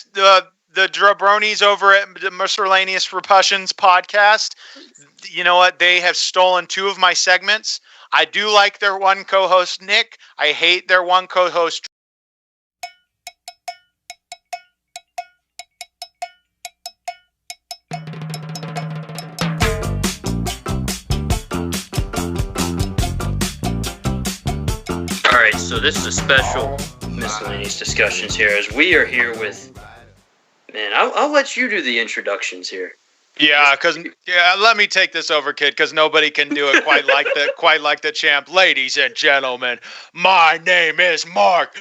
the jabronis over at the Miscellaneous Repulsions podcast, you know what? They have stolen 2 of my segments. I do like their one co-host, Nick. I hate their one co-host. All right, so this is a special Miscellaneous Discussions here, as we are here with... Man, I'll let you do the introductions here. Yeah, let me take this over, kid, because nobody can do it quite like the champ. Ladies and gentlemen, my name is Mark.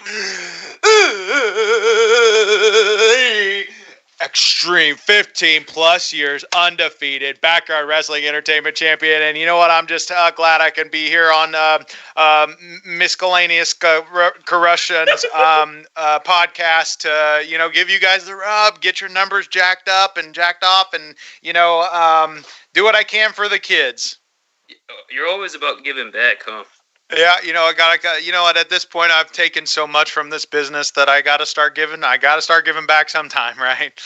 Xtreme, 15 plus years, undefeated, backyard wrestling entertainment champion. And you know what? I'm just glad I can be here on Miscellaneous Corruptions podcast to, give you guys the rub, get your numbers jacked up and jacked off, and, do what I can for the kids. You're always about giving back, huh? Yeah, I gotta, at this point, I've taken so much from this business that I gotta start giving back sometime, right?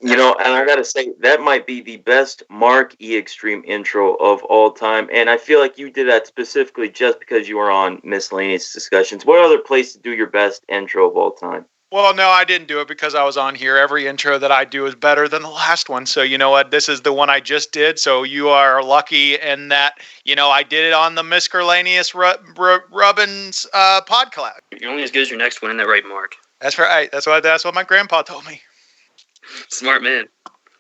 And I gotta say, that might be the best Mark E. Xtreme intro of all time, and I feel like you did that specifically just because you were on Miscellaneous Discussions. What other place to do your best intro of all time? Well, no, I didn't do it because I was on here. Every intro that I do is better than the last one. So you know what? This is the one I just did. So you are lucky in that, I did it on the Miscellaneous Rubbins podcast. You're only as good as your next one, isn't that right, Mark? That's right. That's what my grandpa told me. Smart man.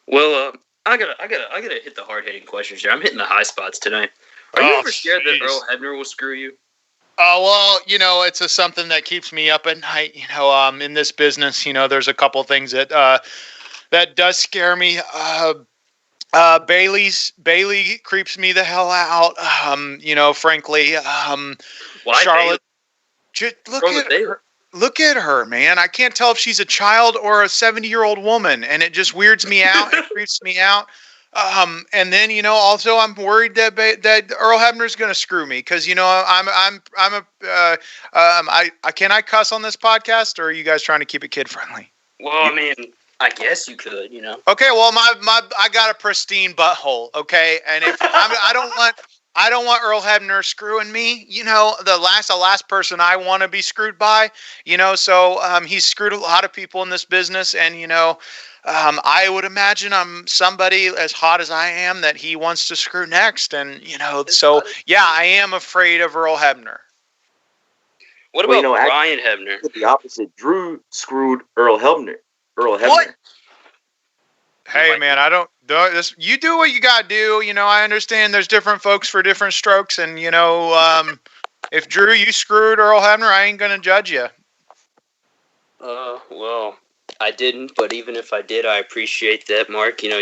Well, I gotta hit the hard hitting questions here. I'm hitting the high spots tonight. Are you ever scared that Earl Hebner will screw you? Well, it's something that keeps me up at night. In this business, there's a couple things that does scare me. Bailey creeps me the hell out. Frankly, why Charlotte? Bailey? Look at her, man. I can't tell if she's a child or a 70-year-old woman, and it just weirds me out. It creeps me out. And then, also I'm worried that Earl Hebner's going to screw me because, can I cuss on this podcast, or are you guys trying to keep it kid friendly? Well, I mean, I guess you could, Okay. Well, I got a pristine butthole. Okay. And if I don't want Earl Hebner screwing me, the last person I want to be screwed by, so, he's screwed a lot of people in this business, and, I would imagine I'm somebody as hot as I am that he wants to screw next. And, so, yeah, I am afraid of Earl Hebner. What about Brian Hebner? The opposite. Drew screwed Earl Hebner. What? Hey, man, you do what you got to do. I understand there's different folks for different strokes. And, if Drew, you screwed Earl Hebner, I ain't going to judge you. Well, I didn't, but even if I did, I appreciate that, Mark. You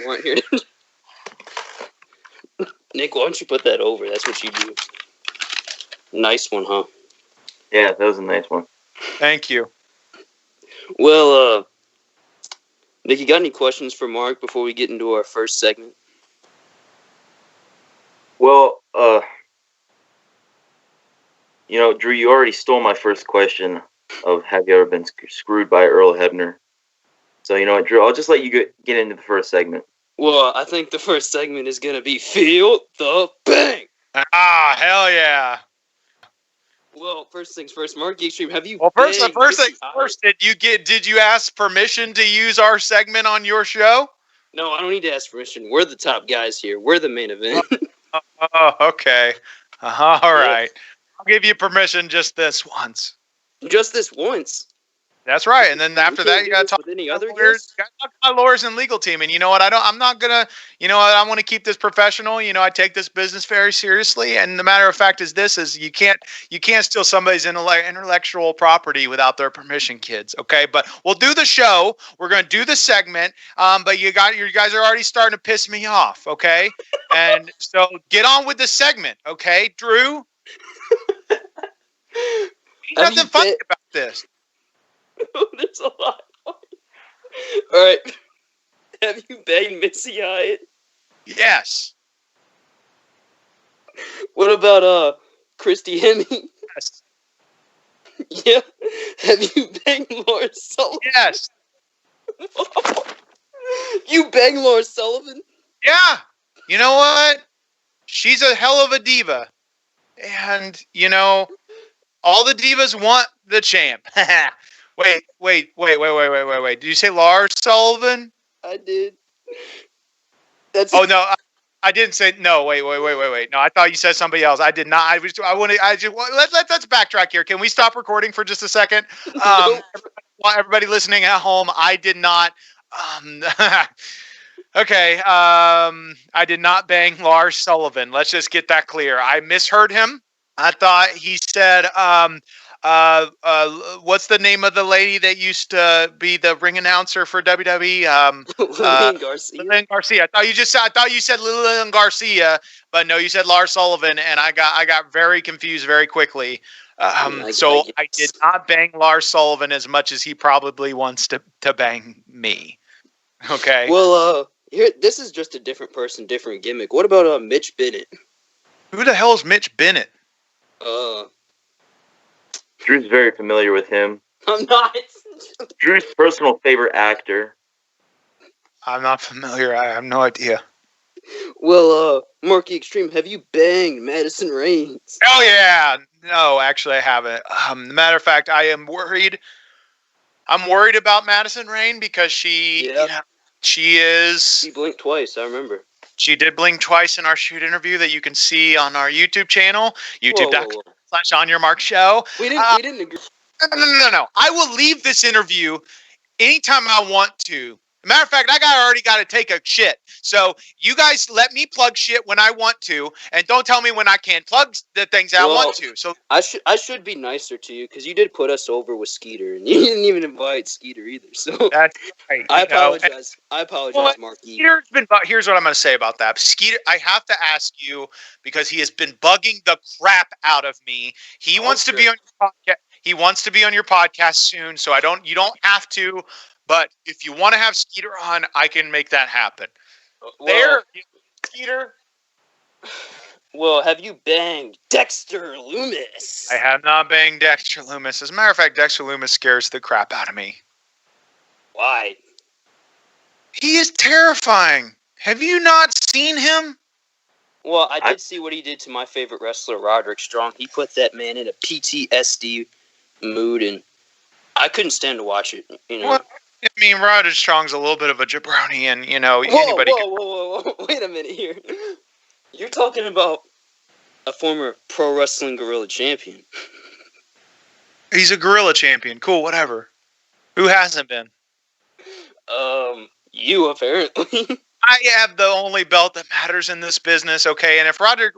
weren't here. Nick, why don't you put that over? That's what you do. Nice one, huh? Yeah, that was a nice one. Thank you. Well, Nick, you got any questions for Mark before we get into our first segment? Well, Drew, you already stole my first question of have you ever been screwed by Earl Hebner? So, you know what, Drew, I'll just let you get into the first segment. Well, I think the first segment is going to be Feel the Bang! Ah, hell yeah. Well, first things first, Mark Xtreme, have you... Well, first things first, did you ask permission to use our segment on your show? No, I don't need to ask permission. We're the top guys here. We're the main event. Oh, okay. All right. I'll give you permission just this once. Just this once. That's right. And then after that, you got to talk with any other lawyers. You got to talk to my lawyers and legal team. And you know what? I'm not going to, I want to keep this professional. I take this business very seriously. And the matter of fact is you can't steal somebody's intellectual property without their permission, kids. Okay. But we'll do the show. We're going to do the segment. But you guys are already starting to piss me off. Okay. And so get on with the segment. Okay. Drew. Ain't nothing funny about this. There's a lot. All right. Have you banged Missy Hyatt? Yes. What about Christy Hemme? Yes. Yeah. Have you banged Laura Sullivan? Yes. You banged Laura Sullivan? Yeah. You know what? She's a hell of a diva. And, all the divas want the champ. Wait. Did you say Lars Sullivan? I did. That's Oh, no. I didn't say no. Wait. No, I thought you said somebody else. I did not. Let's backtrack here. Can we stop recording for just a second? Nope. Everybody listening at home, I did not. Um, okay. I did not bang Lars Sullivan. Let's just get that clear. I misheard him. I thought he said, what's the name of the lady that used to be the ring announcer for WWE? Lillian Garcia. Lillian Garcia. I thought you said Lillian Garcia, but no, you said Lars Sullivan, and I got very confused very quickly. So I did not bang Lars Sullivan as much as he probably wants to bang me. Okay. Well, here, this is just a different person, different gimmick. What about Mitch Bennett? Who the hell is Mitch Bennett? Drew's very familiar with him. I'm not. Drew's personal favorite actor. I'm not familiar. I have no idea. Well, Marky Xtreme, have you banged Madison Reigns? Oh yeah. No, actually I haven't. Matter of fact, I am worried. I'm worried about Madison Rain because she is. She blinked twice. I remember. She did blink twice in our shoot interview that you can see on our YouTube channel, youtube.com/On Your Mark Show. We didn't agree. No. I will leave this interview anytime I want to. Matter of fact, I already got to take a shit. So you guys let me plug shit when I want to, and don't tell me when I can't plug the things I want to. So I should be nicer to you because you did put us over with Skeeter, and you didn't even invite Skeeter either. So that's right. I apologize. Marky. Skeeter's been. Here's what I'm going to say about that. Skeeter, I have to ask you because he has been bugging the crap out of me. He wants to be on your podcast. He wants to be on your podcast soon, so you don't have to. But if you want to have Skeeter on, I can make that happen. Skeeter. Well, have you banged Dexter Loomis? I have not banged Dexter Loomis. As a matter of fact, Dexter Loomis scares the crap out of me. Why? He is terrifying. Have you not seen him? Well, I did see what he did to my favorite wrestler, Roderick Strong. He put that man in a PTSD mood, and I couldn't stand to watch it. Well, I mean, Roderick Strong's a little bit of a jabroni, and anybody. Whoa! Wait a minute here. You're talking about a former pro wrestling gorilla champion. He's a gorilla champion. Cool, whatever. Who hasn't been? You apparently. I have the only belt that matters in this business, okay? And if Roderick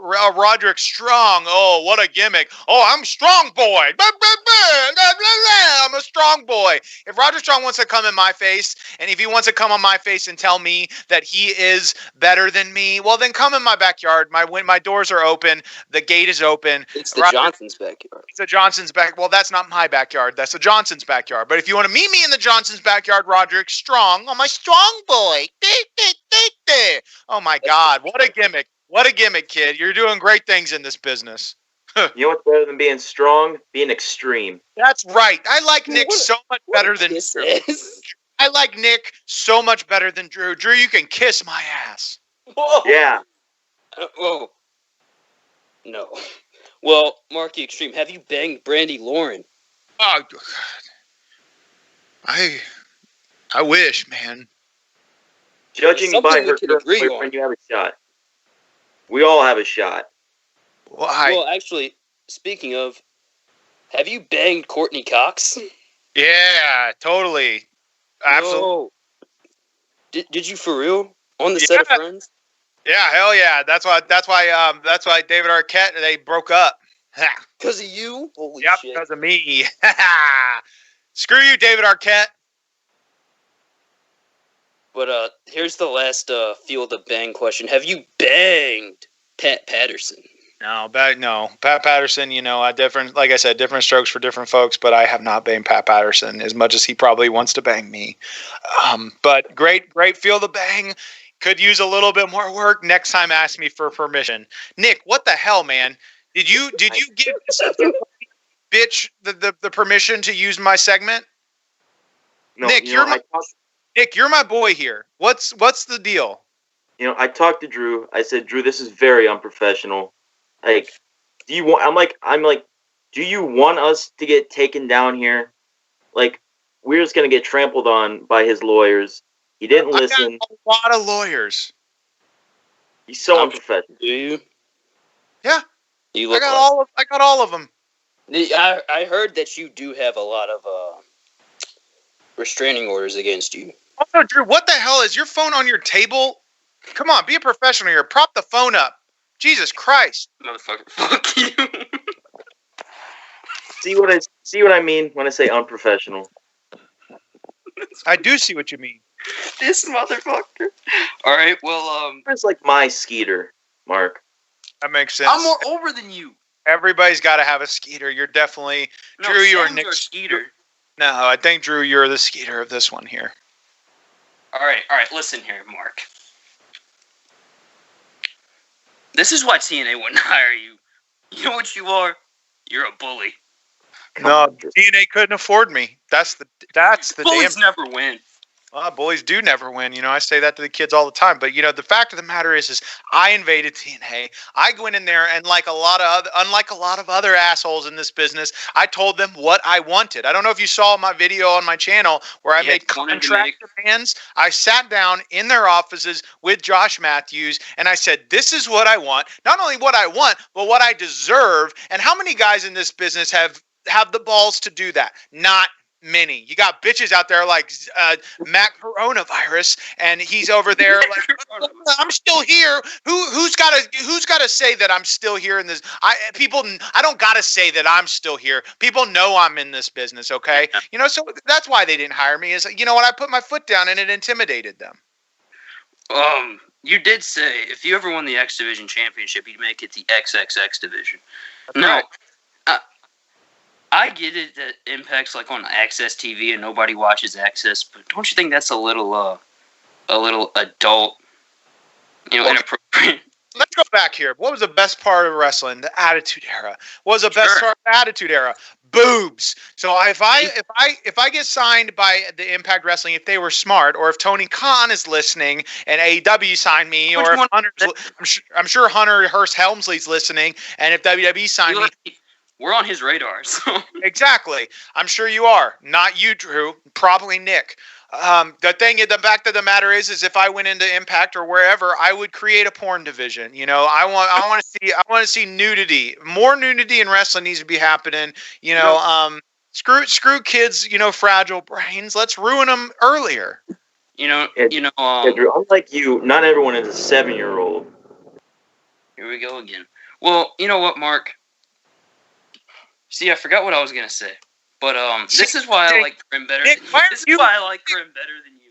Strong, oh, what a gimmick. Oh, I'm strong boy. I'm a strong boy. If Roderick Strong wants to come in my face, and if he wants to come on my face and tell me that he is better than me, well, then come in my backyard. My doors are open. The gate is open. It's the Johnson's backyard. It's the Johnson's back. Well, that's not my backyard. That's the Johnson's backyard. But if you want to meet me in the Johnson's backyard, Roderick Strong, oh, my strong boy. Oh my God! What a gimmick! What a gimmick, kid! You're doing great things in this business. You know what's better than being strong? Being extreme. That's right. I like Nick so much better than Drew. I like Nick so much better than Drew. Drew, you can kiss my ass. Whoa. Yeah. Whoa. No. Well, Marky Xtreme, have you banged Brandy Lauren? Oh God. I wish, man. Judging by her current boyfriend, you have a shot. We all have a shot. Well, actually, speaking of, have you banged Courtney Cox? Yeah, totally. Absolutely. Whoa. Did you for real? On the set of Friends? Yeah, hell yeah. That's why David Arquette, they broke up. Because of you? Holy shit. Because of me. Screw you, David Arquette. But here's the last field of bang question. Have you banged Pat Patterson? No. Pat Patterson, like I said, different strokes for different folks, but I have not banged Pat Patterson as much as he probably wants to bang me. But great field of bang. Could use a little bit more work. Next time, ask me for permission. Nick, what the hell, man? Did you give this? bitch the permission to use my segment? No, Nick, Nick, you're my boy here. What's the deal? I talked to Drew. I said, Drew, this is very unprofessional. Like, do you want? I'm like, do you want us to get taken down here? Like, we're just gonna get trampled on by his lawyers. He didn't listen. I got a lot of lawyers. He's so unprofessional. Do you? Yeah. You look I got all of them. I heard that you do have a lot of restraining orders against you. Also, Drew, what the hell is your phone on your table? Come on, be a professional here. Prop the phone up. Jesus Christ. Motherfucker, fuck you. See what I mean when I say unprofessional? I do see what you mean. This motherfucker. All right, well, It's like my Skeeter, Mark. That makes sense. I'm more over than you. Everybody's got to have a Skeeter. You're definitely Drew. You are Nick's Skeeter. No, I think Drew, you're the Skeeter of this one here. All right. Listen here, Mark. This is why TNA wouldn't hire you. You know what you are? You're a bully. No, TNA couldn't afford me. That's the Bullies never win. Well, bullies do never win. I say that to the kids all the time. But the fact of the matter is I invaded TNA. I went in there and unlike a lot of other assholes in this business, I told them what I wanted. I don't know if you saw my video on my channel where I made contract demands. I sat down in their offices with Josh Matthews and I said, "This is what I want. Not only what I want, but what I deserve." And how many guys in this business have the balls to do that? Not many. You got bitches out there like Mac Coronavirus, and he's over there like, "I'm still here." Who's got to say that I'm still here in this? I don't got to say that I'm still here. People know I'm in this business, okay? So that's why they didn't hire me. Is what I put my foot down and it intimidated them. You did say if you ever won the X Division championship, you'd make it the XXX division. That's right. I get it that Impact's like on Access TV and nobody watches Access, but don't you think that's a little adult, inappropriate? Let's go back here. What was the best part of wrestling? The Attitude Era. What was the best part of the Attitude Era? Boobs. So if I get signed by the Impact Wrestling, if they were smart, or if Tony Khan is listening and AEW signed me, or if I'm sure Hunter Hearst Helmsley's listening, and if WWE signed me. We're on his radar. So. Exactly. I'm sure you are. Not you, Drew. Probably Nick. The fact of the matter is if I went into Impact or wherever, I would create a porn division. I want to see nudity. More nudity in wrestling needs to be happening. Screw kids. Fragile brains. Let's ruin them earlier. Drew, unlike you, not everyone is a 7-year-old. Here we go again. Well, you know what, Mark? See, I forgot what I was gonna say, but this is why I like Grim better. This is why I like Grim better than you.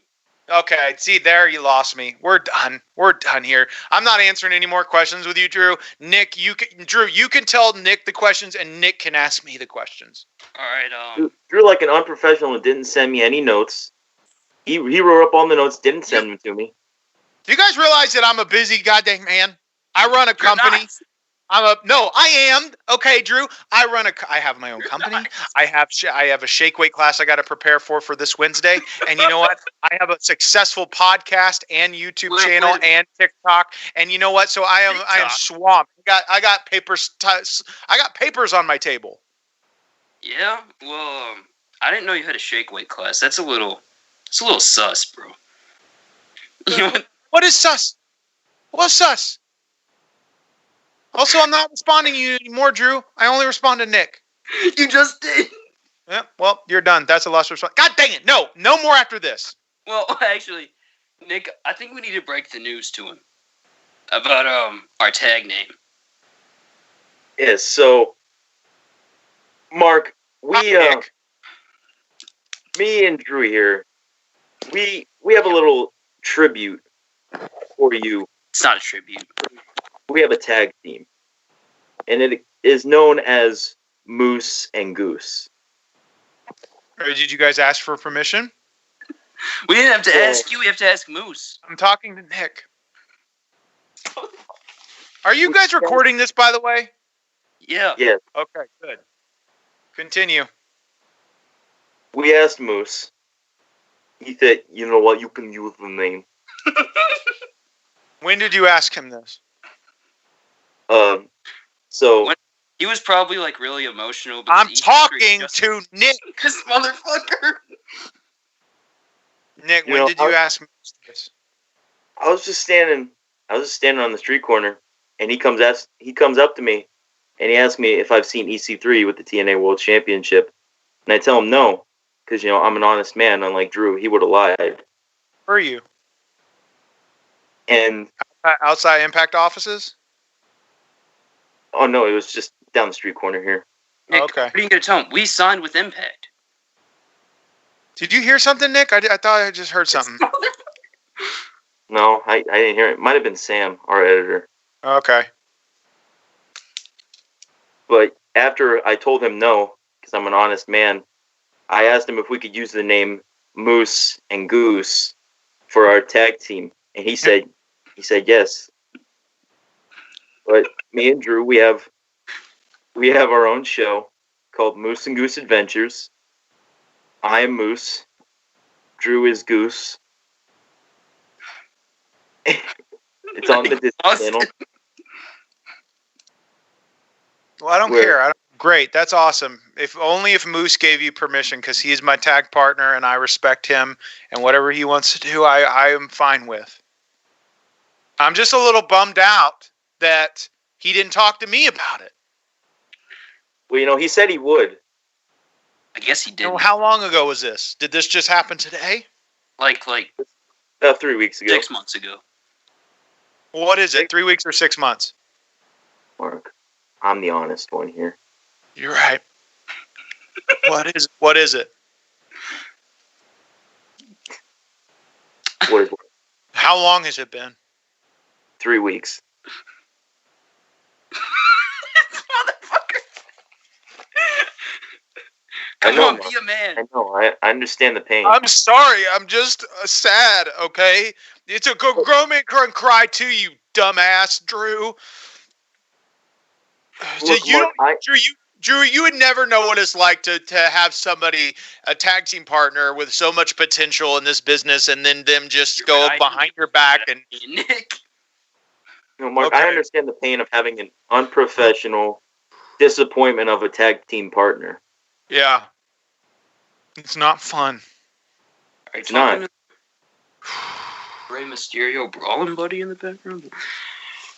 Okay, see, there you lost me. We're done. We're done here. I'm not answering any more questions with you, Drew. Nick, you can tell Nick the questions, and Nick can ask me the questions. All right. Drew, like an unprofessional, and didn't send me any notes. He wrote up all the notes, didn't send them to me. Do you guys realize that I'm a busy goddamn man? I run a company. I am. Okay, Drew. I have my own company. I have a shake weight class I got to prepare for this Wednesday. And you know what? I have a successful podcast and YouTube channel and TikTok. And you know what? So I am swamped. I got papers. I got papers on my table. Yeah. Well, I didn't know you had a shake weight class. It's a little sus, bro. You know what is sus? What's sus? Also, I'm not responding to you anymore, Drew. I only respond to Nick. You just did. Yeah, well, you're done. That's a lost response. God dang it. No more after this. Well, actually, Nick, I think we need to break the news to him about our tag name. Yes, so Mark, me and Drew here, we have a little tribute for you. It's not a tribute. We have a tag team, and it is known as Moose and Goose. Did you guys ask for permission? We didn't have to ask you. We have to ask Moose. I'm talking to Nick. Are you guys recording this, by the way? Yeah. Yes. Okay, good. Continue. We asked Moose. He said, "You know what? You can use the name." When did you ask him this? So he was probably like really emotional. I'm talking to Nick. This motherfucker. Nick, when did you ask Moose this? I was just standing on the street corner, and he comes up to me, and he asked me if I've seen EC3 with the TNA World Championship, and I tell him no, because I'm an honest man. Unlike Drew, he would have lied. Where are you? And outside Impact offices? Oh no, it was just down the street corner here. Nick, okay. What are you gonna tell him? We signed with Impact. Did you hear something, Nick? I thought I just heard something. No, I didn't hear it. It might have been Sam, our editor. Okay. But after I told him no, because I'm an honest man, I asked him if we could use the name Moose and Goose for our tag team, and he said yes. But me and Drew, we have our own show called Moose and Goose Adventures. I am Moose. Drew is Goose. It's on the Disney Channel. Well, I don't care. Great, that's awesome. If Moose gave you permission, because he's my tag partner and I respect him, and whatever he wants to do, I am fine with. I'm just a little bummed out that he didn't talk to me about it. Well, he said he would. I guess he did. How long ago was this? Did this just happen today? Like about 3 weeks ago. 6 months ago. What is it? 3 weeks or 6 months? Mark, I'm the honest one here. You're right. What is it? What is it? What is it? How long has it been? 3 weeks. Motherfucker. Come on, be a man. I know. I understand the pain. I'm sorry. I'm just sad, okay? It's a grown man can cry too, you dumbass, Drew. Look, Mark, Drew, you would never know what it's like to have somebody, a tag team partner with so much potential in this business, and then them just go behind your back and... Nick. No, Mark, okay. I understand the pain of having an unprofessional disappointment of a tag team partner. Yeah. It's not fun. It's not. Rey Mysterio brawling buddy in the background.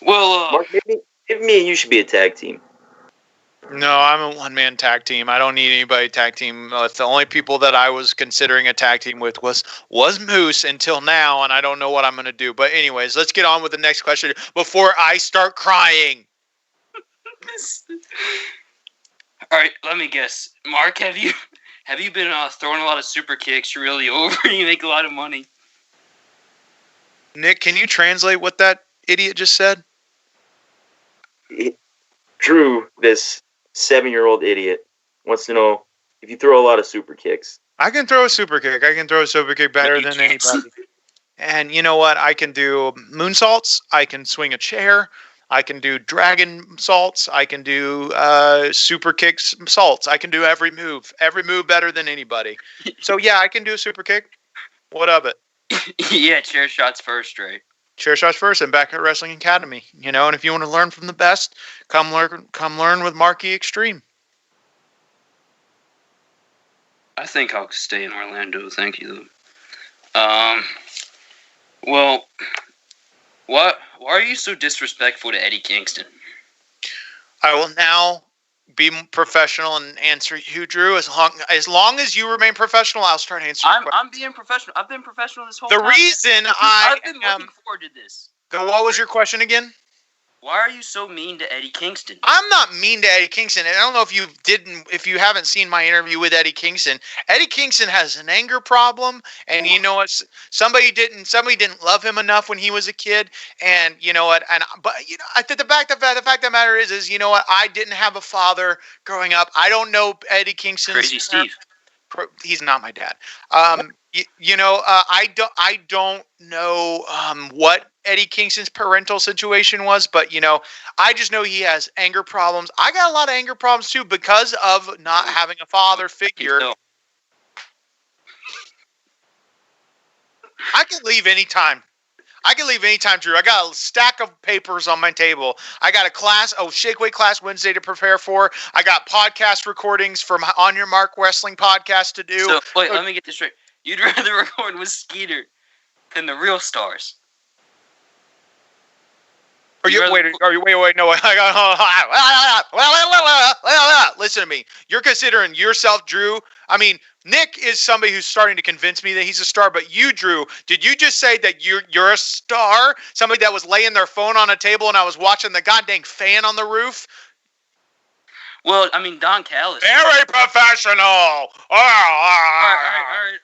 Well, Mark, maybe me and you should be a tag team. No, I'm a one-man tag team. I don't need anybody tag team. The only people that I was considering a tag team with was Moose until now, and I don't know what I'm going to do. But anyways, let's get on with the next question before I start crying. All right, let me guess. Mark, have you been throwing a lot of super kicks? You're really over. You make a lot of money. Nick, can you translate what that idiot just said? Drew, this 7-year-old idiot, wants to know if you throw a lot of super kicks. I can throw a super kick. I can throw a super kick better than anybody. And you know what? I can do moonsaults. I can swing a chair. I can do dragon salts. I can do super kicks salts. I can do every move better than anybody. So yeah, I can do a super kick. What of it? Yeah, chair shots first, right? Chair shots first, and back at Wrestling Academy. And if you want to learn from the best, come learn with Marky Xtreme. I think I'll stay in Orlando. Thank you. Well, why are you so disrespectful to Eddie Kingston? I will now be professional and answer you, Drew. As long as you remain professional, I'll start answering. I'm being professional. I've been professional this whole time. The reason I've been looking forward to this. What was your question again? Why are you so mean to Eddie Kingston? I'm not mean to Eddie Kingston. And I don't know if you haven't seen my interview with Eddie Kingston. Eddie Kingston has an anger problem, and you know what? Somebody didn't love him enough when he was a kid, and you know what? The fact of the matter is you know what? I didn't have a father growing up. I don't know Eddie Kingston's Crazy Steve. He's not my dad. I don't know Eddie Kingston's parental situation was, but I just know he has anger problems. I got a lot of anger problems too because of not having a father figure. I can leave anytime. Drew. I got a stack of papers on my table. I got a shake weight class Wednesday to prepare for. I got podcast recordings from On Your Mark Wrestling podcast to do. So, wait, let me get this straight. You'd rather record with Skeeter than the real stars. Wait, no. Listen to me. You're considering yourself, Drew. I mean, Nick is somebody who's starting to convince me that he's a star, but you, Drew, did you just say that you're a star? Somebody that was laying their phone on a table and I was watching the goddamn fan on the roof? Well, I mean, Don Callis. Very professional. All right.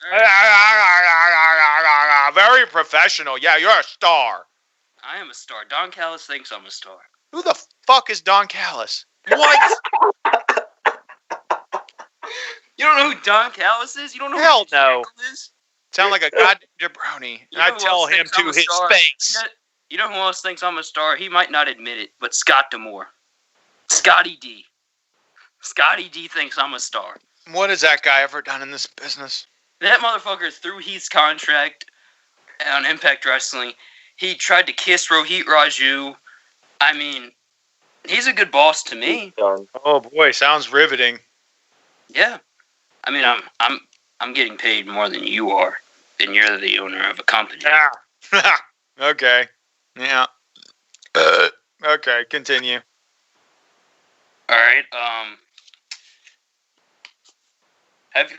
Very professional. Yeah, you're a star. I am a star. Don Callis thinks I'm a star. Who the fuck is Don Callis? What? You don't know who Don Callis is? You don't know Hell who no. is? Sound like a goddamn jabroni. And I tell him to his face. You know who else thinks I'm a star? He might not admit it, but Scott D'Amore. Scotty D. Scotty D thinks I'm a star. What has that guy ever done in this business? That motherfucker threw Heath's contract on Impact Wrestling. He tried to kiss Rohit Raju. I mean, he's a good boss to me. Oh boy, sounds riveting. Yeah, I mean, I'm getting paid more than you are, and you're the owner of a company. Yeah. Okay. Yeah. Okay. Continue. All right. Have you,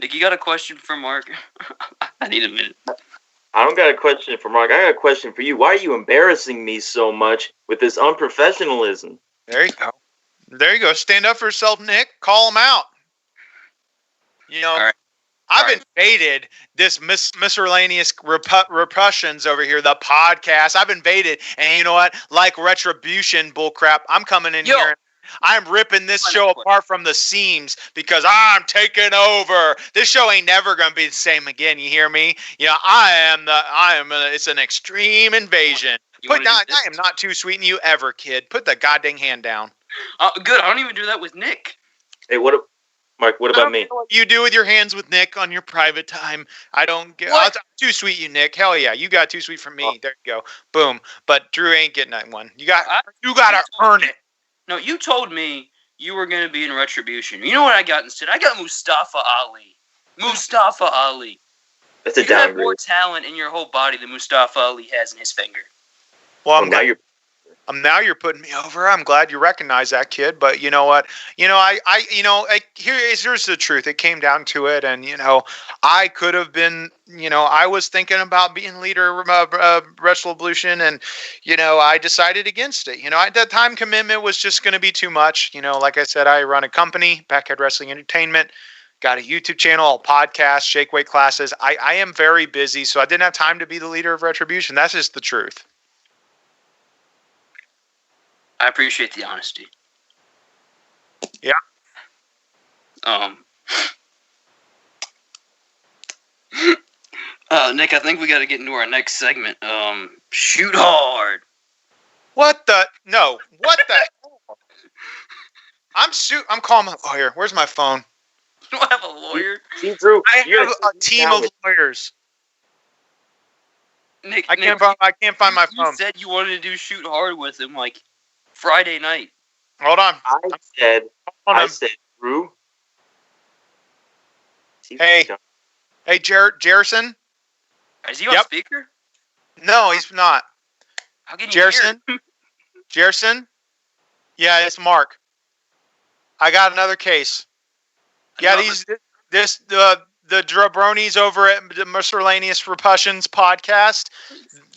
Nick? You got a question for Mark? I need a minute. I don't got a question for Mark. I got a question for you. Why are you embarrassing me so much with this unprofessionalism? There you go. There you go. Stand up for yourself, Nick. Call him out. Right. I've invaded this miscellaneous repressions over here, the podcast. I've invaded, and you know what? Like retribution bullcrap, I'm coming in here. I'm ripping this show apart from the seams because I'm taking over. This show ain't never gonna be the same again. You hear me? It's an extreme invasion. I am not too sweeting you ever, kid. Put the goddamn hand down. Good. I don't even do that with Nick. Hey, Mark, what about me? What you do with your hands with Nick on your private time. I don't get. I'm too sweet, you Nick. Hell yeah, you got too sweet for me. There you go. Boom. But Drew ain't getting that one. You gotta earn it. No, you told me you were going to be in Retribution. You know what I got instead? I got Mustafa Ali. Mustafa Ali. That's a downgrade. You have more downgrade. talent in your whole body than Mustafa Ali has in his finger. Well, now you're putting me over. I'm glad you recognize that, kid. But you know what? Here's the truth. It came down to it, and I could have been. I was thinking about being leader of Revolution, and I decided against it. At that time, commitment was just going to be too much. Like I said, I run a company, Backhead Wrestling Entertainment. Got a YouTube channel, a podcast, shake weight classes. I am very busy, so I didn't have time to be the leader of Retribution. That's just the truth. I appreciate the honesty. Yeah. Nick, I think we got to get into our next segment. Shoot hard. What the? No. What the hell? I'm calling my lawyer. Where's my phone? You don't have a lawyer? Drew, I have a team of lawyers. Nick, I can't find my phone. You said you wanted to do Shoot Hard with him like Friday night. Hold on. I said, Drew. Hey, Jerison. Is he on speaker? No, he's not. How can you hear? Jerison? Yeah, it's Mark. I got another case. Yeah, the jabronis over at the Miscellaneous Repressions podcast.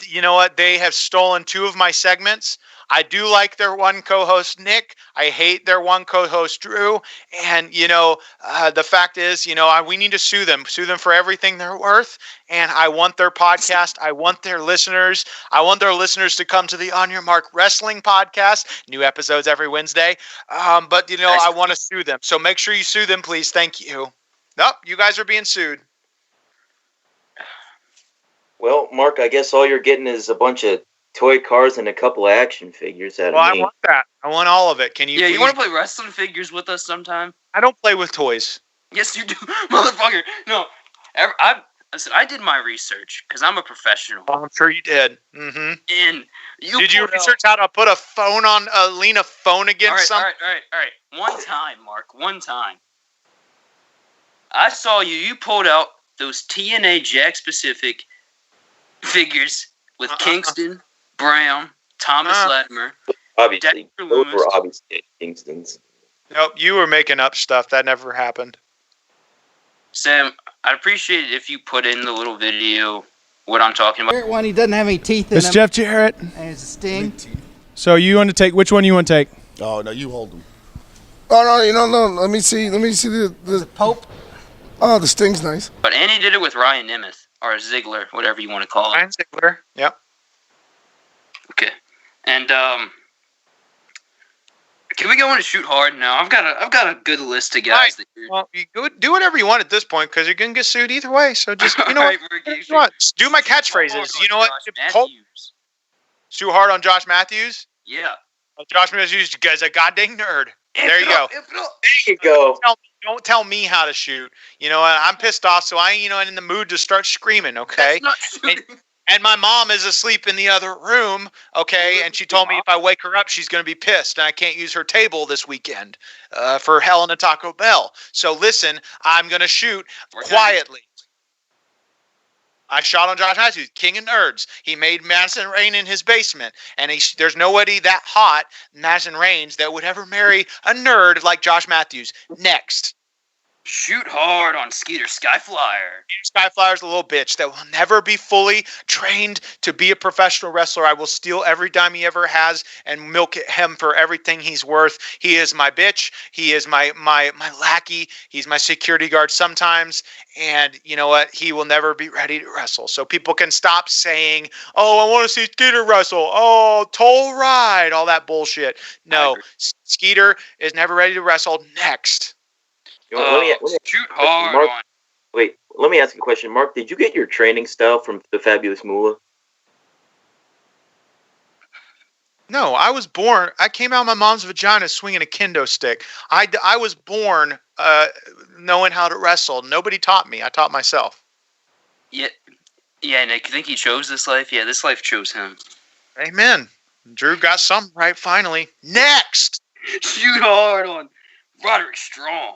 You know what? They have stolen 2 of my segments. I do like their one co-host, Nick. I hate their one co-host, Drew. And, the fact is, we need to sue them for everything they're worth. And I want their podcast. I want their listeners. I want their listeners to come to the On Your Mark Wrestling podcast. New episodes every Wednesday. But I want to sue them. So make sure you sue them, please. Thank you. Nope, you guys are being sued. Well, Mark, I guess all you're getting is a bunch of toy cars and a couple of action figures out of Well, I me. want that. I want all of it. Can you? Yeah, please? you want to play wrestling figures with us sometime? I don't play with toys. Yes, you do, motherfucker. No, listen. I did my research because I'm a professional. Oh, I'm sure you did. Mm-hmm. And Did you research how to put a phone on lean a phone against something? All right. One time, Mark. One time. I saw you. You pulled out those TNA Jack specific figures with Kingston, Brown, Thomas Latimer. Obviously, Dexter those Loomis. were obviously Kingston's. Nope, you were making up stuff. That never happened. Sam, I'd appreciate it if you put in the little video what I'm talking about. One, he doesn't have any teeth in It's him. Jeff Jarrett. And it's a sting. So you want to take, which one you want to take? Oh no, you hold them. Oh no. Let me see the Pope. Oh, the sting's nice. But Andy did it with Ryan Nemeth or Ziggler, whatever you want to call it. Ryan Ziggler. Yep. Okay. And can we go on and shoot hard now? I've got a good list of guys Right. that you're. Well, you do whatever you want at this point because you're gonna get sued either way. So just you know All right, what? we're You know what? Do my catchphrases. You know what? Too hard on Josh Matthews. Yeah. Josh Matthews, you guy's a goddamn nerd. There you go. There you go. Don't tell me how to shoot. You know what? I'm pissed off, so I ain't in the mood to start screaming. Okay. That's not shooting. And my mom is asleep in the other room, okay? And she told me if I wake her up, she's going to be pissed, and I can't use her table this weekend for Helena Taco Bell. So listen, I'm going to shoot quietly. I shot on Josh Matthews, king of nerds. He made Madison Rain in his basement, and there's nobody that hot, Madison Rains, that would ever marry a nerd like Josh Matthews. Next. Shoot hard on Skeeter Skyflyer. Skyflyer's a little bitch that will never be fully trained to be a professional wrestler. I will steal every dime he ever has and milk him for everything he's worth. He is my bitch. He is my lackey. He's my security guard sometimes. And you know what? He will never be ready to wrestle. So people can stop saying, oh, I want to see Skeeter wrestle. Oh, toll ride. All that bullshit. No, Skeeter is never ready to wrestle. Next. Let me shoot hard Mark, on. Wait, let me ask you a question. Mark, did you get your training style from the Fabulous Moolah? No, I was born. I came out of my mom's vagina swinging a kendo stick. I was born knowing how to wrestle. Nobody taught me. I taught myself. Yeah, Nick, you think he chose this life? Yeah, this life chose him. Amen. Drew got something right finally. Next! Shoot hard on Roderick Strong.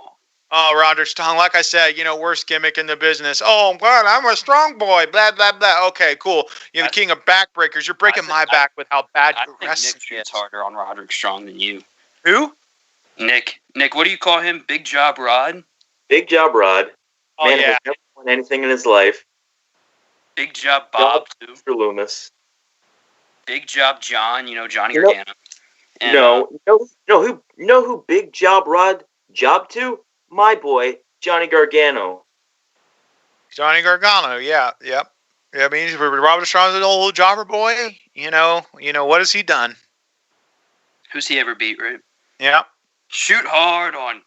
Oh, Roderick Strong. Like I said, worst gimmick in the business. Oh, God, I'm a strong boy. Blah, blah, blah. Okay, cool. You're the king of backbreakers. You're breaking my back with how bad your wrestling Nick shoots harder on Roderick Strong than you. Who? Nick, what do you call him? Big Job Rod? Big Job Rod. Oh, Man yeah. has never won anything in his life. Big Job Bob, too. Mr. Loomis. Big Job John, Johnny Gargano. And, No, who Big Job Rod jobbed to? My boy, Johnny Gargano. Johnny Gargano, yeah, yep. Yeah, I mean, Robert Strong's an old jobber boy. What has he done? Who's he ever beat, right? Yeah. Shoot hard on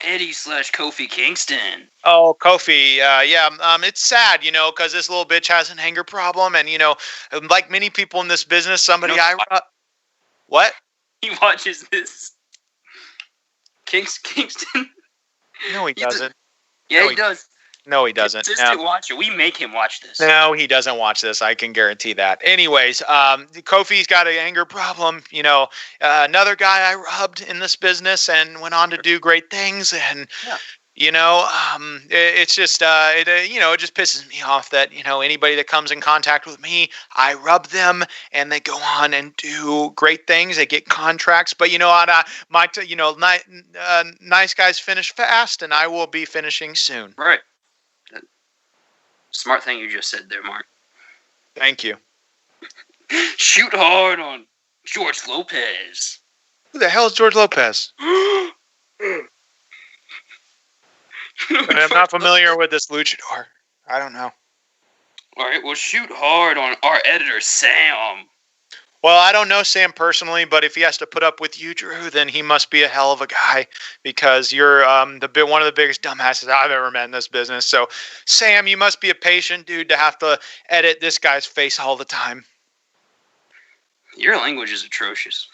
Eddie/Kofi Kingston. Oh, Kofi, yeah. It's sad, because this little bitch has an anger problem, and like many people in this business, what? He watches this. Kingston. No, he doesn't. Yeah, No, he does. No, he doesn't. Consistent watcher. We make him watch this. No, he doesn't watch this. I can guarantee that. Anyways, Kofi's got an anger problem. Another guy I rubbed in this business and went on to do great things. And, it's just, it just pisses me off that, anybody that comes in contact with me, I rub them and they go on and do great things. They get contracts. But, nice guys finish fast, and I will be finishing soon. Right. Smart thing you just said there, Mark. Thank you. Shoot hard on George Lopez. Who the hell is George Lopez? I'm not familiar with this luchador. I don't know. All right, well, shoot hard on our editor, Sam. Well, I don't know Sam personally, but if he has to put up with you, Drew, then he must be a hell of a guy because you're one of the biggest dumbasses I've ever met in this business. So, Sam, you must be a patient dude to have to edit this guy's face all the time. Your language is atrocious.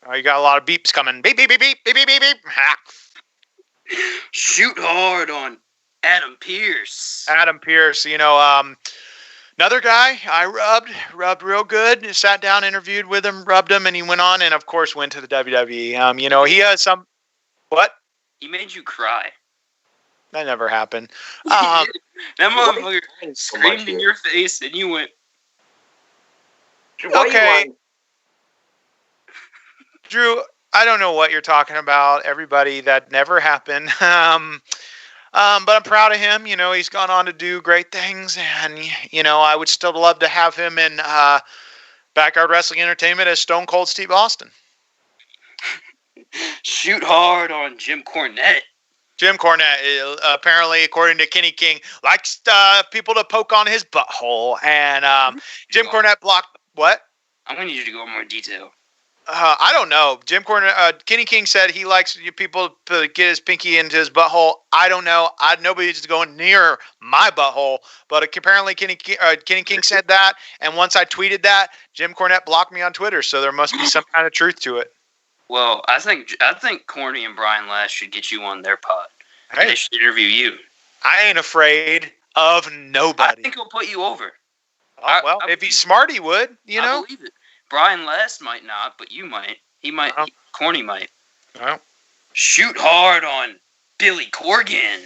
Oh, you got a lot of beeps coming. Beep beep beep beep beep beep beep beep. Ha. Shoot hard on Adam Pearce. Adam Pearce, another guy I rubbed real good. Sat down, interviewed with him, rubbed him, and he went on, and of course went to the WWE. He has some. What? He made you cry. That never happened. That motherfucker screamed in your face, and you went. Okay. Drew, I don't know what you're talking about. Everybody, that never happened. But I'm proud of him. He's gone on to do great things, and I would still love to have him in Backyard Wrestling Entertainment as Stone Cold Steve Austin. Shoot hard on Jim Cornette. Jim Cornette, apparently, according to Kenny King, likes people to poke on his butthole, and Jim Cornette blocked what? I'm gonna need you to go in more detail. I don't know. Kenny King said he likes people to get his pinky into his butthole. I don't know. Nobody's going near my butthole. But apparently Kenny King said that. And once I tweeted that, Jim Cornette blocked me on Twitter. So there must be some kind of truth to it. Well, I think Corny and Brian Last should get you on their pod. Hey. They should interview you. I ain't afraid of nobody. I think he'll put you over. Oh, if he's smart, he would. I believe it. Brian Last might not, but you might. He might. Corny might. Oh. Shoot hard on Billy Corgan.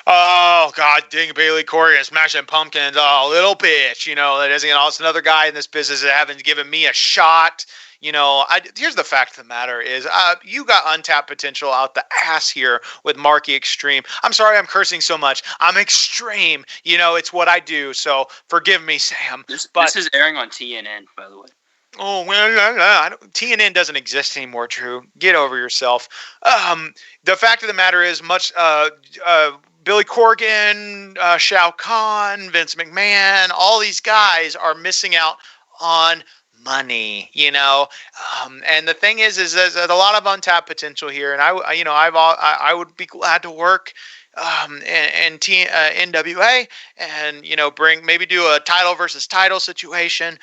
Oh, God, dang Bailey Corgan, smashing pumpkins. Oh, little bitch. That isn't. It's another guy in this business that haven't given me a shot. Here's the fact of the matter is you got untapped potential out the ass here with Marky Xtreme. I'm sorry I'm cursing so much. I'm extreme. It's what I do. So forgive me, Sam. This is airing on TNN, by the way. Oh, well, TNN doesn't exist anymore, Drew. Get over yourself. The fact of the matter is Billy Corgan, Shao Kahn, Vince McMahon, all these guys are missing out on money, and the thing is there's a lot of untapped potential here, and I would be glad to work and NWA, and do a title versus title situation,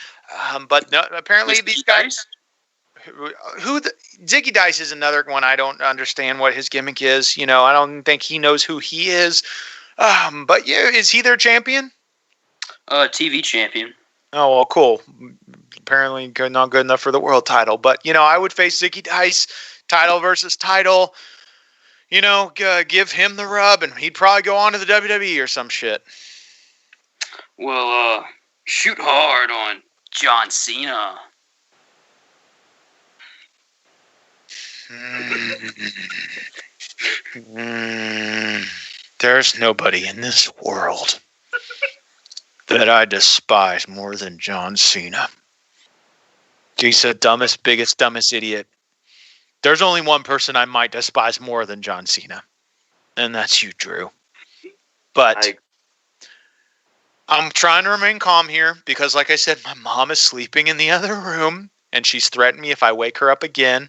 but no, apparently these guys. Ziggy Dice is another one. I don't understand what his gimmick is. I don't think he knows who he is. But yeah, is he their champion? TV champion. Oh, well, cool. Apparently not good enough for the world title. But, I would face Ziggy Dice, title versus title. Give him the rub, and he'd probably go on to the WWE or some shit. Well, shoot hard on John Cena. There's nobody in this world that I despise more than John Cena. He's the dumbest idiot. There's only one person I might despise more than John Cena, and that's you, Drew. But I'm trying to remain calm here because, like I said, my mom is sleeping in the other room, and she's threatened me if I wake her up again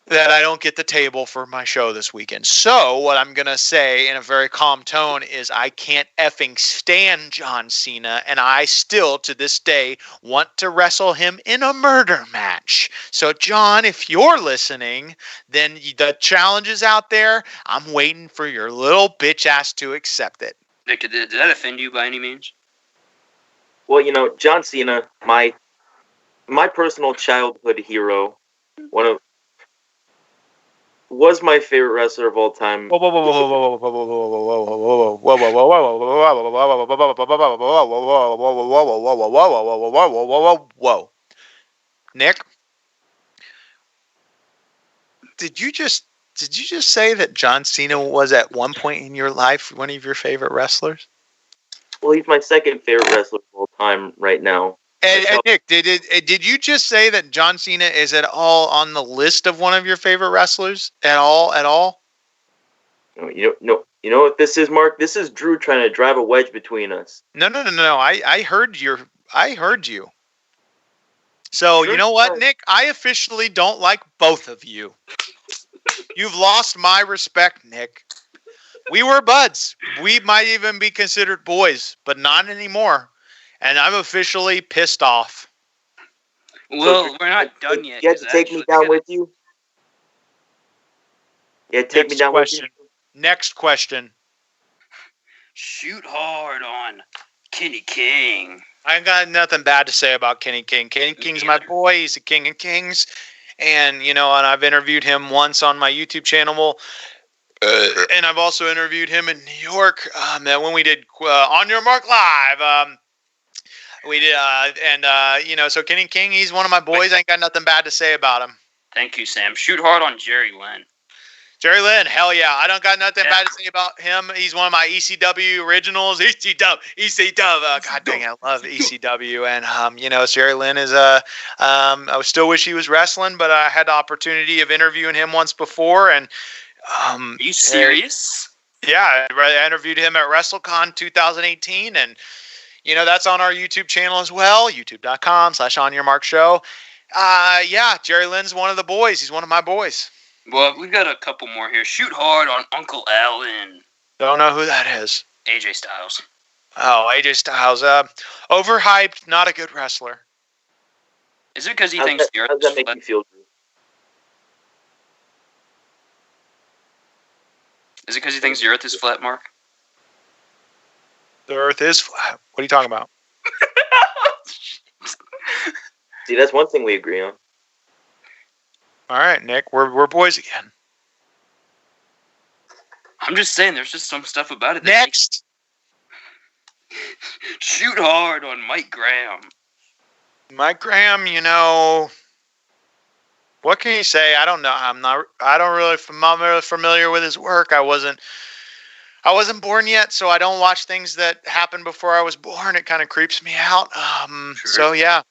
that I don't get the table for my show this weekend. So what I'm going to say in a very calm tone is I can't effing stand John Cena, and I still, to this day, want to wrestle him in a murder match. So, John, if you're listening, then the challenge is out there. I'm waiting for your little bitch ass to accept it. Victor, did that offend you by any means? Well, John Cena, my personal childhood hero, was my favorite wrestler of all time. Whoa, Nick, did you just say that John Cena was at one point in your life one of your favorite wrestlers? Well, he's my second favorite wrestler of all time right now. And Nick, did you just say that John Cena is at all on the list of one of your favorite wrestlers? At all? No. You know what this is, Mark? This is Drew trying to drive a wedge between us. No. I heard you. So, Sure. you know what, Nick? I officially don't like both of you. You've lost my respect, Nick. We were buds. We might even be considered boys, but not anymore. And I'm officially pissed off. Well, we're not done yet. You had to 'cause take me actually, down with you. Yeah, take me Next down question. with you. Next question. Shoot hard on Kenny King. I ain't got nothing bad to say about Kenny King. Kenny King's my boy. He's the king of kings. And, and I've interviewed him once on my YouTube channel. And I've also interviewed him in New York when we did On Your Mark Live. We did, so Kenny King, he's one of my boys. I ain't got nothing bad to say about him. Thank you, Sam. Shoot hard on Jerry Lynn. Jerry Lynn, hell yeah. I don't got nothing bad to say about him. He's one of my ECW originals. ECW. God dang it, I love ECW. And, Jerry Lynn is, I still wish he was wrestling, but I had the opportunity of interviewing him once before. And, Are you serious? Yeah, I interviewed him at WrestleCon 2018. And, that's on our YouTube channel as well, youtube.com/onyourmarkshow. Yeah, Jerry Lynn's one of the boys. He's one of my boys. Well, we've got a couple more here. Shoot hard on Uncle Allen. Don't know who that is. AJ Styles. Oh, AJ Styles. Overhyped, not a good wrestler. Is it because he thinks the Earth How is does that make flat? you feel, Drew? Is it because he thinks the Earth is flat, Mark? The Earth is flat. What are you talking about? See, that's one thing we agree on. All right, Nick, we're boys again. I'm just saying, there's just some stuff about it. Next. Shoot hard on Mike Graham. Mike Graham, what can you say? I don't know. I'm not really familiar with his work. I wasn't born yet, so I don't watch things that happened before I was born. It kind of creeps me out. Sure. So yeah,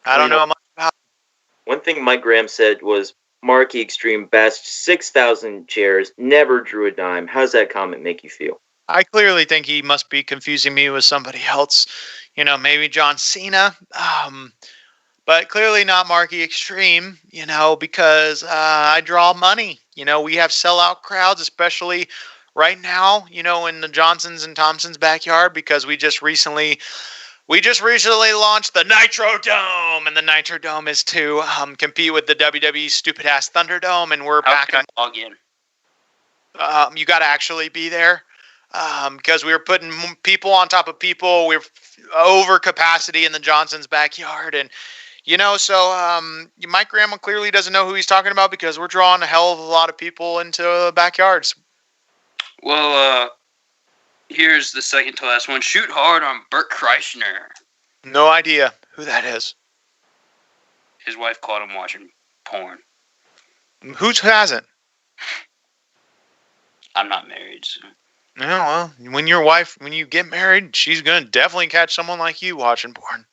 I don't know much about. One thing Mike Graham said was, Marky Xtreme bashed 6,000 chairs, never drew a dime. How's that comment make you feel? I clearly think he must be confusing me with somebody else. Maybe John Cena. But clearly not Marky Xtreme, because I draw money. We have sellout crowds, especially right now, in the Johnsons and Thompsons backyard, because we just recently launched the Nitro Dome, and the Nitro Dome is to compete with the WWE stupid ass Thunderdome, and we're back. How can I log in? You got to actually be there, because we were putting people on top of people. We're over capacity in the Johnsons backyard, and Mike Graham clearly doesn't know who he's talking about, because we're drawing a hell of a lot of people into the backyards. Well, here's the second to last one. Shoot hard on Bert Kreischer. No idea who that is. His wife caught him watching porn. Who hasn't? I'm not married, so. Yeah, well, when you get married, she's going to definitely catch someone like you watching porn.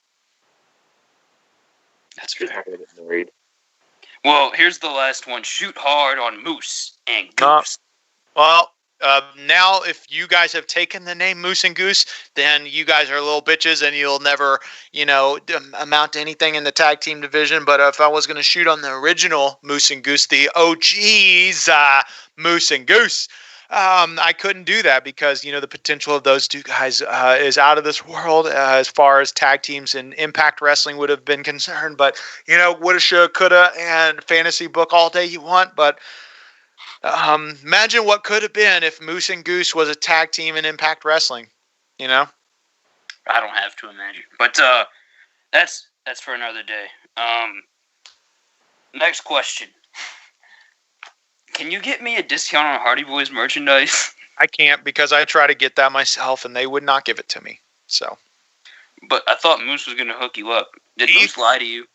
That's You're fair. not going to get married. Well, here's the last one. Shoot hard on Moose and Goose. Well, now if you guys have taken the name Moose and Goose, then you guys are little bitches and you'll never, amount to anything in the tag team division. But if I was going to shoot on the original Moose and Goose, the OGs, Moose and Goose, I couldn't do that, because, the potential of those two guys is out of this world as far as tag teams and Impact Wrestling would have been concerned. But, woulda, shoulda, coulda, and fantasy book all day you want. But imagine what could have been if Moose and Goose was a tag team in Impact Wrestling, I don't have to imagine. But that's for another day. Next question. Can you get me a discount on Hardy Boys merchandise? I can't, because I try to get that myself and they would not give it to me. So. But I thought Moose was going to hook you up. Did Moose lie to you?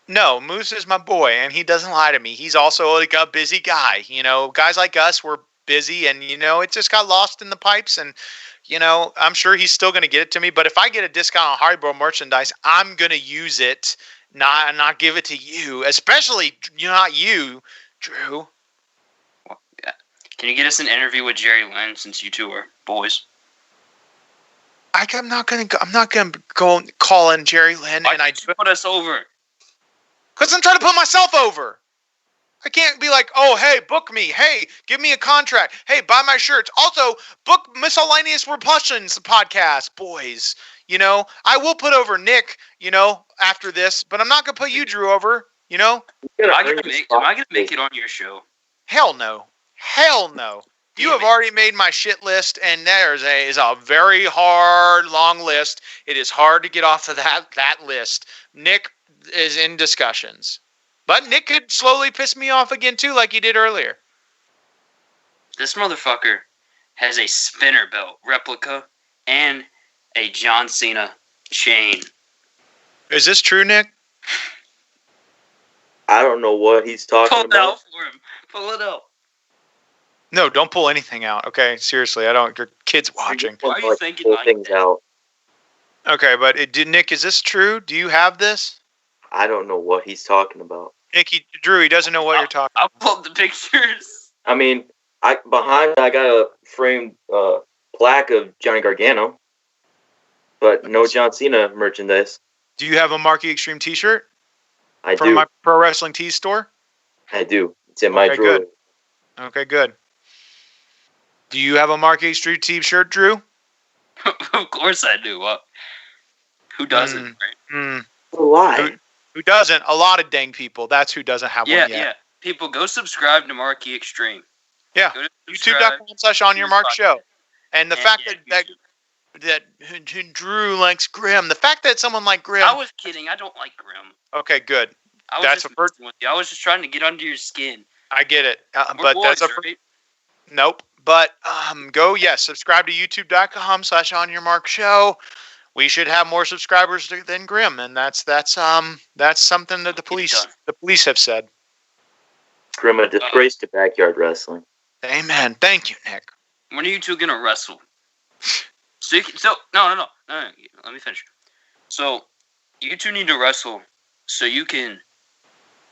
No, Moose is my boy, and he doesn't lie to me. He's also like a busy guy. Guys like us, we're busy, and, it just got lost in the pipes. And, I'm sure he's still going to get it to me. But if I get a discount on Haribo merchandise, I'm going to use it, not give it to you. Especially, not you, Drew. Well, yeah. Can you get us an interview with Jerry Lynn, since you two are boys? I'm not gonna go call in Jerry Lynn, Why and I did you put us over? because I'm trying to put myself over. I can't be like, oh, hey, book me. Hey, give me a contract. Hey, buy my shirts. Also, book Miscellaneous Repulsions podcast, boys. I will put over Nick, after this, but I'm not going to put you, Drew, over, Am I going to make it on your show? Hell no. Hell no. You have already made my shit list, and there's a very hard, long list. It is hard to get off of that list. Nick is in discussions. But Nick could slowly piss me off again, too, like he did earlier. This motherfucker has a spinner belt replica and a John Cena chain. Is this true, Nick? I don't know what he's talking about. Pull it out for him. Pull it out. No, don't pull anything out, okay? Seriously, I don't. Your kid's watching. Why are you thinking like things that? out? Okay, but Nick, is this true? Do you have this? I don't know what he's talking about. Nick, Drew, he doesn't know what you're talking about. I'll pull up the pictures. I mean, I got a framed plaque of Johnny Gargano, but no John Cena merchandise. Do you have a Marky Extreme t-shirt? I From do. my Pro Wrestling Tees store? I do. It's in my drawer. Good. Okay, good. Do you have a Marky Extreme t-shirt, Drew? Of course I do. Who doesn't? Right? Why? Who doesn't? A lot of dang people. That's who doesn't have one yet. Yeah. People, go subscribe to Marky Extreme. Yeah. YouTube.com/OnYourMarkShow. And the fact that Drew likes Grim. The fact that someone like Grim. I was kidding. I don't like Grim. Okay, good. I was just trying to get under your skin. I get it. But that's right? Nope. But subscribe to YouTube.com/OnYourMarkShow. We should have more subscribers than Grim, and that's something that the police have said. Grim, a disgrace to backyard wrestling. Amen. Thank you, Nick. When are you two gonna wrestle? No. Let me finish. So you two need to wrestle so you can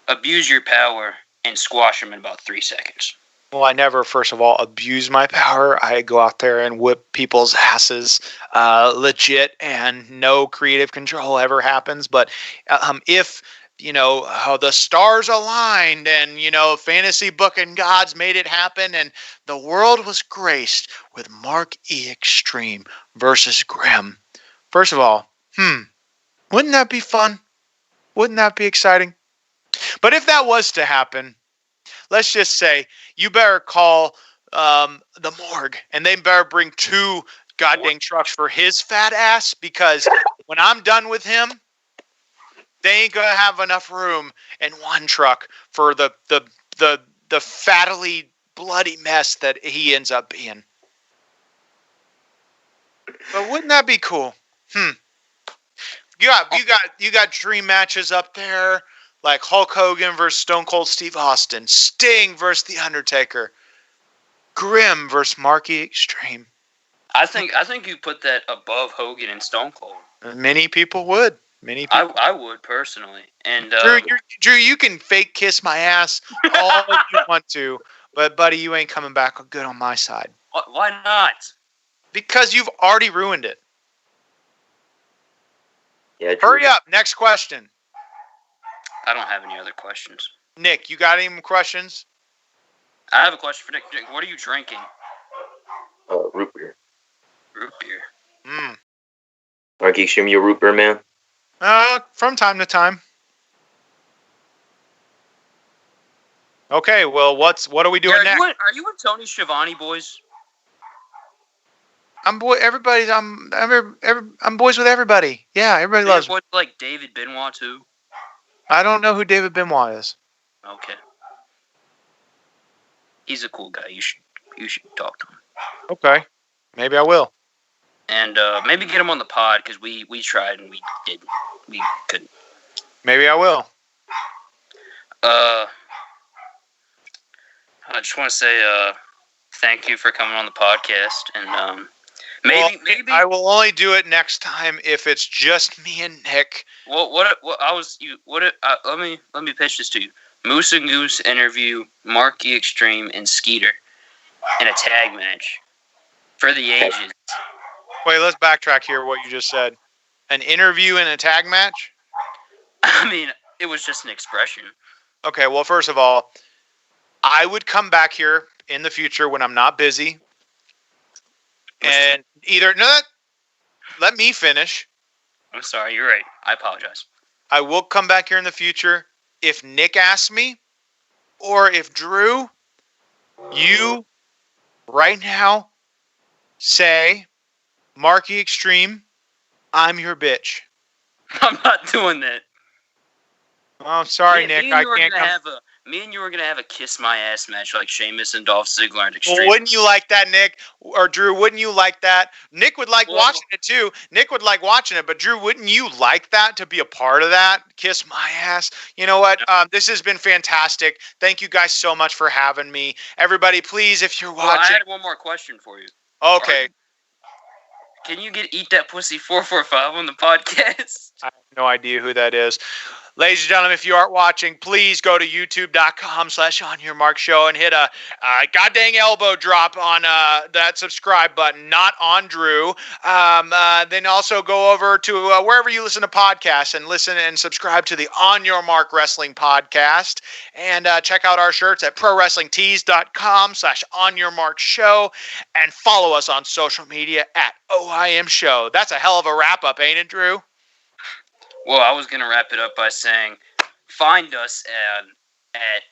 abuse your power and squash them in about 3 seconds. Well, I never, first of all, abuse my power. I go out there and whip people's asses legit, and no creative control ever happens. But if, how the stars aligned and, fantasy booking gods made it happen and the world was graced with Mark E. Extreme versus Grim. First of all, wouldn't that be fun? Wouldn't that be exciting? But if that was to happen, let's just say you better call the morgue, and they better bring 2 goddamn trucks for his fat ass, because when I'm done with him, they ain't gonna have enough room in one truck for the fattily bloody mess that he ends up being. But wouldn't that be cool? You got dream matches up there. Like Hulk Hogan versus Stone Cold Steve Austin. Sting versus The Undertaker. Grim versus Marky Extreme. I think you put that above Hogan and Stone Cold. Many people would. I would personally. And Drew, you can fake kiss my ass all you want to, but buddy, you ain't coming back good on my side. Why not? Because you've already ruined it. Yeah. Drew. Hurry up. Next question. I don't have any other questions. Nick, you got any more questions? I have a question for Nick. Nick, what are you drinking? Root beer. Root beer. Marky Extreme, you a root beer man? From time to time. Okay, well, what are we doing next? Are you and Tony Schiavone boys? I'm boys with everybody. Yeah, everybody loves me. Boys like David Benoit too? I don't know who David Benoit is. Okay. He's a cool guy. You should talk to him. Okay. Maybe I will. And maybe get him on the pod, because we tried and we couldn't. Maybe I will. I just want to say thank you for coming on the podcast, and maybe I will only do it next time if it's just me and Nick. Well, let me pitch this to you. Moose and Goose interview Marky Extreme and Skeeter in a tag match for the ages. Wait, let's backtrack here. What you just said. An interview and a tag match? I mean, it was just an expression. Okay, well, first of all, I would come back here in the future when I'm not busy. And let me finish. I'm sorry, you're right. I apologize. I will come back here in the future if Nick asks me, or if Drew, you right now say, Marky Xtreme, I'm your bitch. I'm not doing that. Oh, sorry, Nick. I can't come. Me and you were gonna have a kiss my ass match like Sheamus and Dolph Ziggler and Xtreme. Well, wouldn't you like that, Nick? Or Drew, wouldn't you like that? Nick would like watching it too. Nick would like watching it, but Drew, wouldn't you like that, to be a part of that? Kiss my ass. You know what? This has been fantastic. Thank you guys so much for having me. Everybody, please, if you're watching. I had one more question for you. Okay. Can you get Eat That Pussy 445 on the podcast? I have no idea who that is. Ladies and gentlemen, if you aren't watching, please go to youtube.com/onyourmarkshow and hit a goddamn elbow drop on that subscribe button, not on Drew. Then also go over to wherever you listen to podcasts and listen and subscribe to the On Your Mark Wrestling podcast. And check out our shirts at prowrestlingtees.com/onyourmarkshow and follow us on social media at OIM Show. That's a hell of a wrap-up, ain't it, Drew? Well, I was going to wrap it up by saying, find us at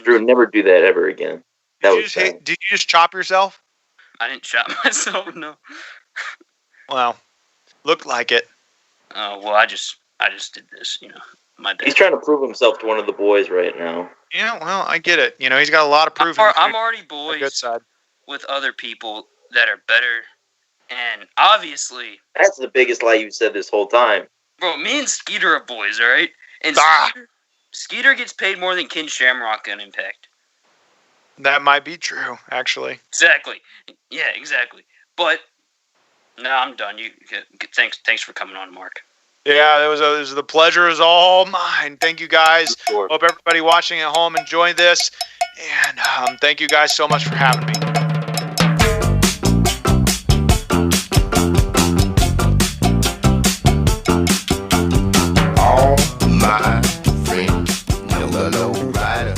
Drew, never do that ever again. Did you just chop yourself? I didn't chop myself, no. Well, looked like it. Well, I just did this, my bad. He's trying to prove himself to one of the boys right now. Yeah, well, I get it. He's got a lot of proving. I'm already boys good side with other people that are better. And obviously, that's the biggest lie you've said this whole time. Bro, me and Skeeter are boys, all right? And Skeeter gets paid more than Ken Shamrock on Impact. That might be true, actually. Exactly. Yeah, exactly. But no, I'm done. Thanks for coming on, Mark. Yeah, the pleasure is all mine. Thank you guys. Sure. Hope everybody watching at home enjoyed this, and thank you guys so much for having me. My friend, no rider.